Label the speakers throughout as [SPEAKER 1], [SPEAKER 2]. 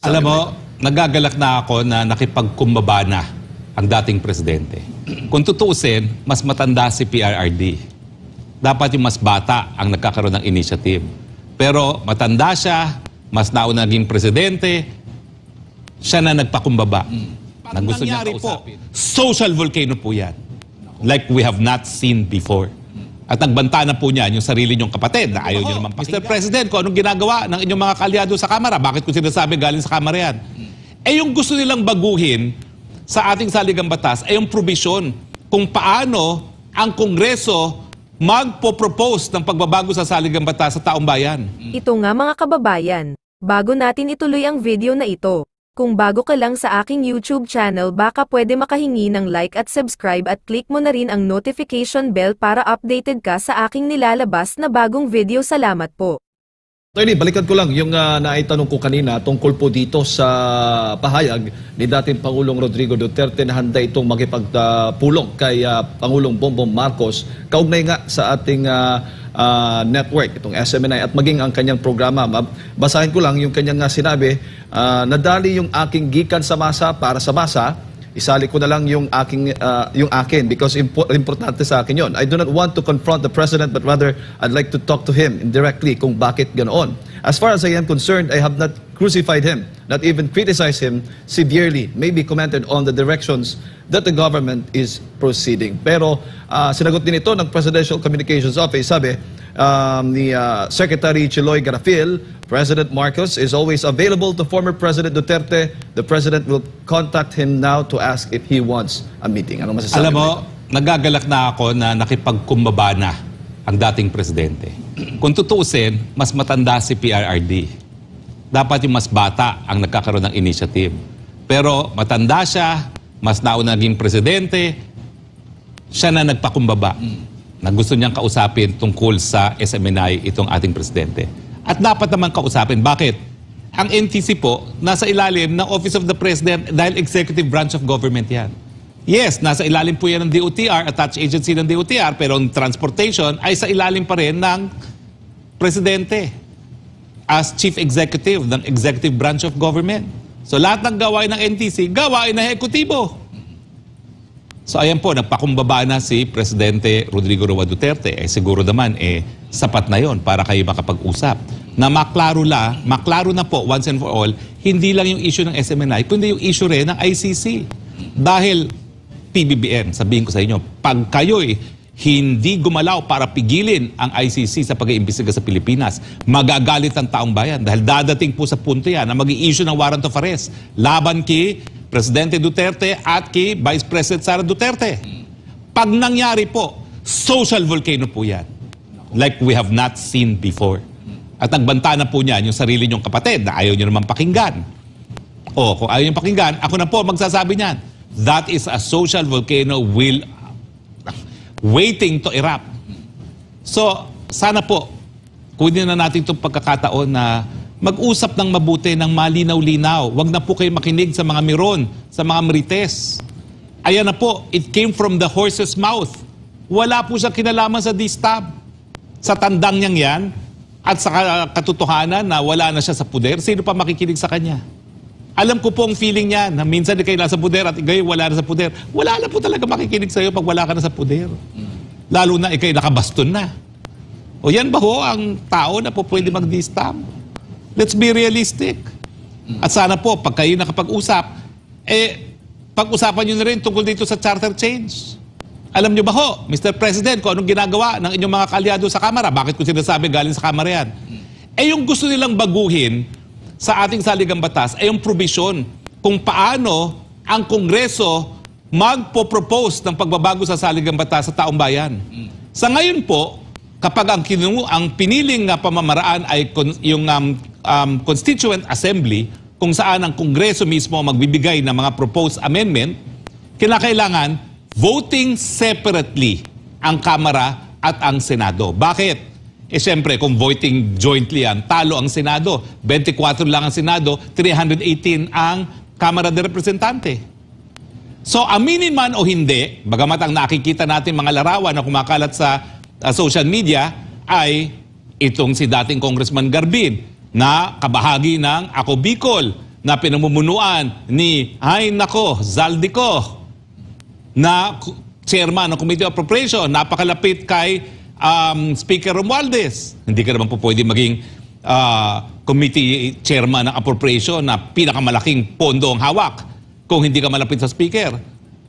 [SPEAKER 1] Alam mo, nagagalak na ako na nakipagkumbaba na ang dating presidente. Kung tutuusin, mas matanda si PRRD. Dapat yung mas bata ang nagkakaroon ng initiative. Pero matanda siya, mas nauna naging presidente, siya na nagpakumbaba. Na gusto niya kausapin. Social volcano po yan. Like we have not seen before. At nagbanta na po niyan yung sarili niyong kapatid na ayaw niyo naman pakinggan. Mr. President, kung anong ginagawa ng inyong mga kalyado sa Kamara, bakit ko sinasabi galing sa Kamara yan? Eh yung gusto nilang baguhin sa ating saligang batas ay yung provision kung paano ang Kongreso magpo-propose ng pagbabago sa saligang batas sa taong bayan.
[SPEAKER 2] Ito nga mga kababayan, bago natin ituloy ang video na ito, kung bago ka lang sa aking YouTube channel baka pwede makahingi ng like at subscribe at click mo na rin ang notification bell para updated ka sa aking nilalabas na bagong video. Salamat po.
[SPEAKER 3] Attorney, balikan ko lang yung naitanong ko kanina tungkol po dito sa pahayag ni dating Pangulong Rodrigo Duterte na handa itong makipagpulong kay Pangulong Bongbong Marcos kaugnay nga sa ating network, itong SMNI at maging ang kanyang programa. Basahin ko lang yung kanyang sinabi, nadali yung aking gikan sa masa para sa masa, isali ko na lang yung akin because importante sa akin yon. I do not want to confront the president but rather I'd like to talk to him indirectly kung bakit ganoon. As far as I am concerned, I have not crucified him, not even criticized him severely, maybe commented on the directions that the government is proceeding. Pero sinagot din ito ng Presidential Communications Office, sabi ni Secretary Chiloy Garafil, President Marcos is always available to former President Duterte. The President will contact him now to ask if he wants a meeting. Ano masasabi?
[SPEAKER 1] Alam mo, nagagalak na ako na nakipagkumbaba na ang dating presidente. Kung tutuusin, mas matanda si PRRD. Dapat yung mas bata ang nagkakaroon ng initiative. Pero matanda siya, mas nauna naging presidente, siya na nagpakumbaba. Na gusto niyang kausapin tungkol sa SMNI itong ating presidente. At dapat naman kausapin. Bakit? Ang NTC po, nasa ilalim ng Office of the President dahil executive branch of government yan. Yes, nasa ilalim po yan ng DOTR, attached agency ng DOTR, pero ang transportation ay sa ilalim pa rin ng presidente as chief executive ng executive branch of government. So lahat ng gawain ng NTC, gawain ng ekutibo. So ayan po, nagpakumbaba na si Presidente Rodrigo Roa Duterte. Siguro naman, sapat na yon para kayo makapag-usap. Na maklaro na po once and for all, hindi lang yung issue ng SMNI, kundi yung issue rin ng ICC. Dahil PBBM, sabihin ko sa inyo, pag kayo'y hindi gumalaw para pigilin ang ICC sa pag-iimbestiga sa Pilipinas, magagalit ang taong bayan. Dahil dadating po sa punto yan na mag-i-issue ng warrant of arrest laban kay Presidente Duterte at kay Vice President Sara Duterte. Pag nangyari po, social volcano po yan. Like we have not seen before. At nagbanta na po niyan yung sarili niyong kapatid na ayaw niyo naman pakinggan. O kung ayaw niyo pakinggan, ako na po magsasabi niyan. That is a social volcano waiting to erupt. So, sana po, kunin na natin itong pagkakataon na mag-usap ng mabuti, ng malinaw-linaw. Huwag na po kayo makinig sa mga miron, sa mga marites. Ayan na po, it came from the horse's mouth. Wala po siya kinalaman sa D-Stab. Sa tandang niyang yan, at sa katotohanan na wala na siya sa puder, sino pa makikinig sa kanya? Alam ko po ang feeling niya na minsan di kayo nasa puder at ikaw wala na sa puder. Wala na po talaga makikinig sa iyo pag wala ka na sa puder. Lalo na ikaw nakabaston na. O yan ba ho ang tao na po pwede mag-D-Stab? Let's be realistic. At sana po, pag kayo nakapag-usap, pag-usapan nyo na rin tungkol dito sa charter change. Alam nyo ba ho, Mr. President, kung anong ginagawa ng inyong mga kalyado sa Kamara? Bakit ko sinasabi galing sa Kamara yan? Yung gusto nilang baguhin sa ating saligang batas ay yung provision kung paano ang Kongreso magpo-propose ng pagbabago sa saligang batas sa taong bayan. Sa ngayon po, kapag ang piniling pamamaraan ay yung Constituent Assembly, kung saan ang Kongreso mismo magbibigay ng mga proposed amendment, kinakailangan voting separately ang Kamara at ang Senado. Bakit? Siyempre, kung voting jointly yan, talo ang Senado. 24 lang ang Senado, 318 ang Kamara de Representante. So, aminin man o hindi, bagamat ang nakikita natin mga larawan na kumakalat sa social media, ay itong si dating Congressman Garbin na kabahagi ng Ako Bicol, na pinamumunuan ni, Zaldico, na chairman ng Committee on Appropriation, napakalapit kay Speaker Romualdez. Hindi ka naman po pwede maging committee chairman ng appropriation na pinakamalaking pondo ang hawak kung hindi ka malapit sa speaker.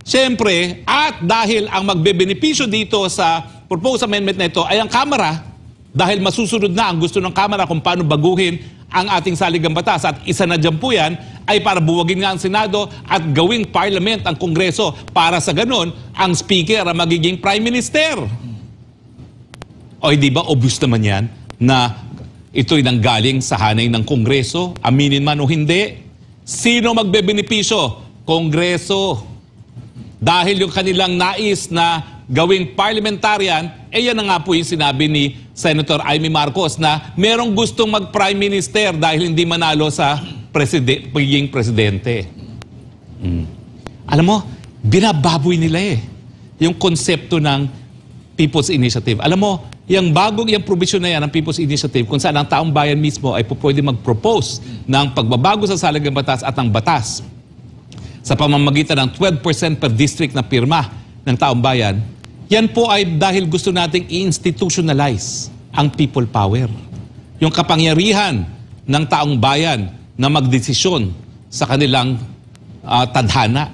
[SPEAKER 1] Siyempre, at dahil ang magbebenepisyo dito sa proposed amendment na ito ay ang Kamara, dahil masusunod na ang gusto ng Kamara kung paano baguhin ang ating saligang batas, at isa na dyan po yan ay para buwagin nga ang Senado at gawing Parliament ang Kongreso, para sa ganon ang speaker ang magiging Prime Minister. O di ba obvious naman yan na ito'y nanggaling sa hanay ng Kongreso, aminin man o hindi. Sino magbebenepisyo? Kongreso. Dahil yung kanilang nais na gawing parliamentarian, yan na nga po yung sinabi ni Senator Amy Marcos na merong gustong mag-Prime Minister dahil hindi manalo sa pagiging presidente. Alam mo, binababoy nila yung konsepto ng People's Initiative. Alam mo, yung provision na yan ng People's Initiative, kung saan ang taong bayan mismo ay pwede mag-propose ng pagbabago sa saligang batas at ang batas sa pamamagitan ng 12% per district na pirma ng taong bayan, yan po ay dahil gusto nating i-institutionalize ang people power. Yung kapangyarihan ng taong bayan na magdesisyon sa kanilang tadhana.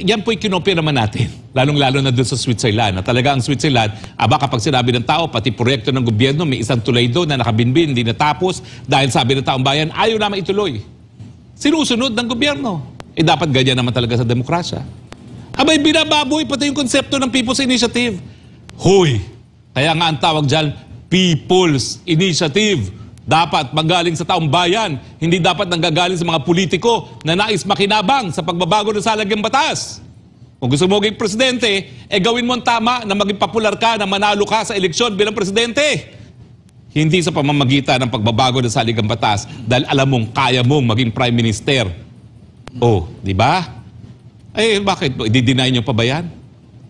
[SPEAKER 1] Yan po'y kinopya naman natin. Lalong-lalo na doon sa Switzerland. Na talaga ang Switzerland, kapag sinabi ng tao, pati proyekto ng gobyerno, may isang tulay doon na nakabinbin, hindi natapos, dahil sabi ng taong bayan, ayaw naman ituloy. Sinusunod ng gobyerno. Dapat ganyan naman talaga sa demokrasya. Binababoy pati yung konsepto ng People's Initiative. Hoy! Kaya nga ang tawag dyan, People's Initiative. Dapat magaling sa taong bayan. Hindi dapat nanggagaling sa mga politiko na nais makinabang sa pagbabago ng saligang batas. Kung gusto mo maging presidente, gawin mo ang tama na maging popular ka, na manalo ka sa eleksyon bilang presidente. Hindi sa pamamagitan ng pagbabago ng saligang batas dahil alam mong kaya mong maging prime minister. Di ba? Bakit? I-deny nyo pa ba yan?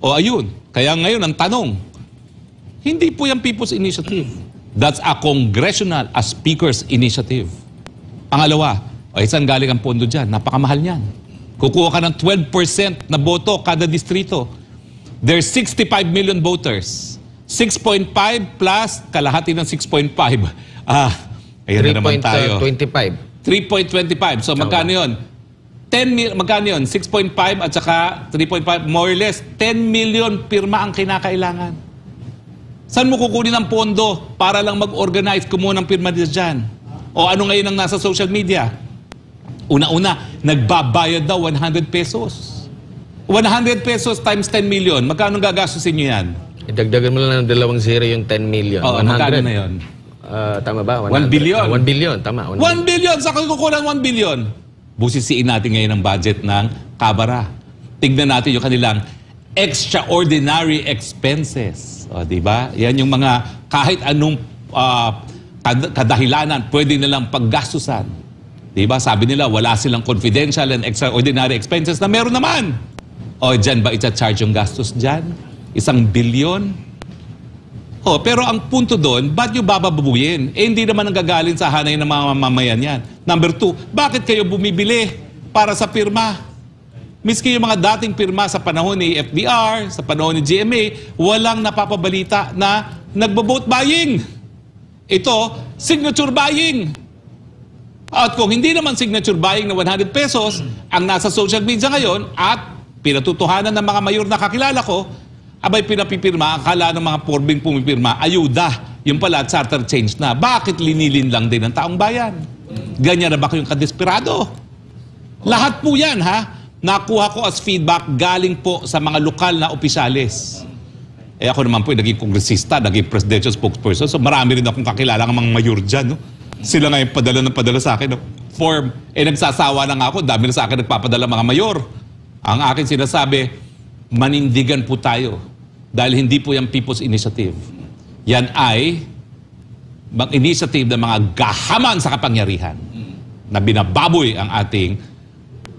[SPEAKER 1] Ayun. Kaya ngayon ang tanong, hindi po yung People's Initiative. That's a congressional, a speaker's initiative. Pangalawa, saan galing ang pondo dyan? Napakamahal niyan. Kukuha ka ng 12% na boto kada distrito. There's 65 million voters. 6.5 plus kalahati ng 6.5. Ayan na naman tayo. 3.25. So magkano yun? Magkano yun? 6.5 at saka 3.5, more or less, 10 million pirma ang kinakailangan. Saan mo kukunin ang pondo para lang mag-organize, kumuha ng pirma dyan? O ano ngayon ang nasa social media? Una-una, nagbabayad daw 100 pesos. 100 pesos times 10 million. Magkano gagastusin nyo yan?
[SPEAKER 4] Idagdagan mo lang ng 2 zero yung 10 million.
[SPEAKER 1] Magkano na yun?
[SPEAKER 4] Tama ba?
[SPEAKER 1] 1 billion.
[SPEAKER 4] 1 billion, tama.
[SPEAKER 1] 1 billion! Saan kukunan 1 billion? Busisiin natin ngayon ang budget ng Kamara. Tignan natin yung kanilang extraordinary expenses. Diba? Yan yung mga kahit anong kadahilanan pwede nilang paggastusan. Diba? Sabi nila wala silang confidential and extraordinary expenses na meron naman. Dyan ba i-charge yung gastos dyan? 1 billion? Pero ang punto doon, ba't nyo bababuyin? Hindi naman nanggagaling sa hanay ng mga mamamayan yan. Number 2, bakit kayo bumibili para sa pirma? Miski yung mga dating pirma sa panahon ni FDR, sa panahon ni GMA, walang napapabalita na nagbo-vote buying. Ito, signature buying. At kung hindi naman signature buying na 100 pesos, ang nasa social media ngayon at pinatutuhanan ng mga mayor na kakilala ko, pinapipirma, akala ng mga porbing pumipirma, ayuda. Yung pala, charter change na. Bakit linilin lang din ng taong bayan? Ganyan na ba kayong kadesperado? Lahat po yan, nakuha ko as feedback galing po sa mga lokal na opisyales. Ako naman po naging kongresista, naging presidential spokesperson, so marami rin akong kakilala ng mga mayor dyan. Sila nga yung padala sa akin. Form. Nagsasawa na nga ako, dami na sa akin nagpapadala mga mayor. Ang akin sinasabi, manindigan po tayo. Dahil hindi po yung People's Initiative. Yan ay initiative ng mga gahaman sa kapangyarihan na binababoy ang ating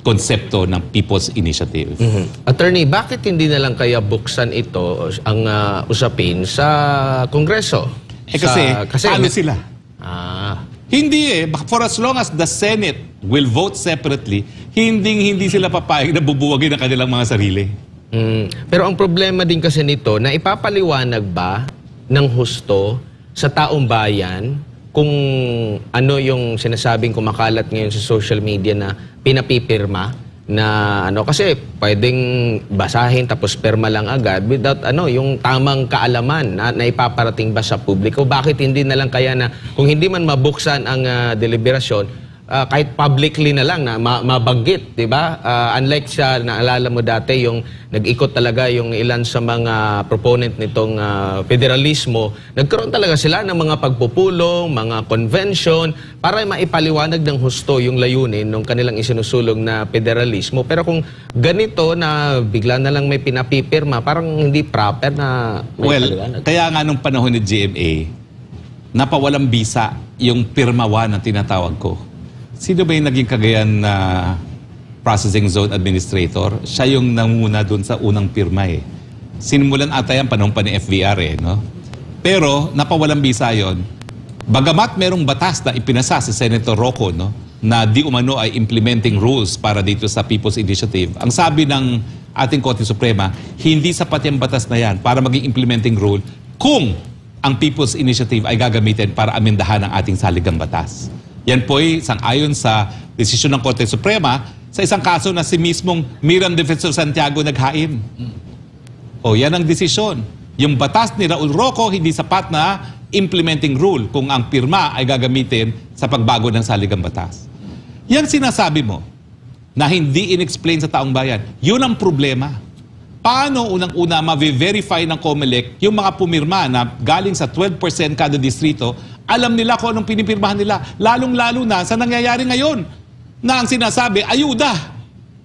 [SPEAKER 1] konsepto ng People's Initiative.
[SPEAKER 4] Attorney, bakit hindi na lang kaya buksan ito ang usapin sa Kongreso?
[SPEAKER 1] Kasi talo sila. Hindi eh. For as long as the Senate will vote separately, hindi sila papayag na bubuwagin ang kanilang mga sarili.
[SPEAKER 4] Pero ang problema din kasi nito, na ipapaliwanag ba ng husto sa taong bayan kung ano yung sinasabing kumakalat ngayon sa social media na pinapipirma na kasi pwedeng basahin tapos pirma lang agad without yung tamang kaalaman na ipaparating ba sa publiko. Bakit hindi na lang kaya na kung hindi man mabuksan ang deliberasyon, kahit publicly na lang na mabanggit, di ba? Unlike sa naalala mo dati yung nag-ikot talaga yung ilan sa mga proponent nitong federalismo, nagkaroon talaga sila ng mga pagpupulong, mga convention para maipaliwanag ng husto yung layunin ng kanilang isinusulong na federalismo. Pero kung ganito na bigla na lang may pinapipirma, parang hindi proper na may paliwanag.
[SPEAKER 1] Kaya nga nung panahon ni GMA, napawalang bisa yung pirmawan na tinatawag ko. Sino ba yung naging Cagayan na processing zone administrator? Siya yung nanguna doon sa unang pirma eh. Sinimulan ata yan panahon pa ni FVR eh, no? Pero napawalang bisa yon. Bagamat merong batas na ipinasa si Senator Rocco, no, na di umano ay implementing rules para dito sa People's Initiative. Ang sabi ng ating Korte Suprema, hindi sapat yung batas na yan para maging implementing rule kung ang People's Initiative ay gagamitin para amendahan ang ating saligang batas. Yan po'y sang-ayon sa desisyon ng Korte Suprema sa isang kaso na si mismong Miran Defensor Santiago naghain. O yan ang desisyon. Yung batas ni Raul Rocco hindi sapat na implementing rule kung ang pirma ay gagamitin sa pagbago ng saligang batas. Yan sinasabi mo na hindi in-explain sa taong bayan. Yun ang problema. Paano unang-una ma-verify ng COMELEC yung mga pumirma na galing sa 12% kada distrito, alam nila kung anong pinipirmahan nila, lalong-lalo na sa nangyayari ngayon na ang sinasabi, ayuda.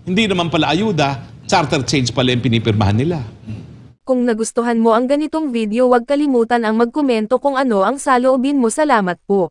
[SPEAKER 1] Hindi naman pala ayuda, charter change pala yung pinipirmahan nila.
[SPEAKER 2] Kung nagustuhan mo ang ganitong video, huwag kalimutan ang magkomento kung ano ang saloobin mo. Salamat po.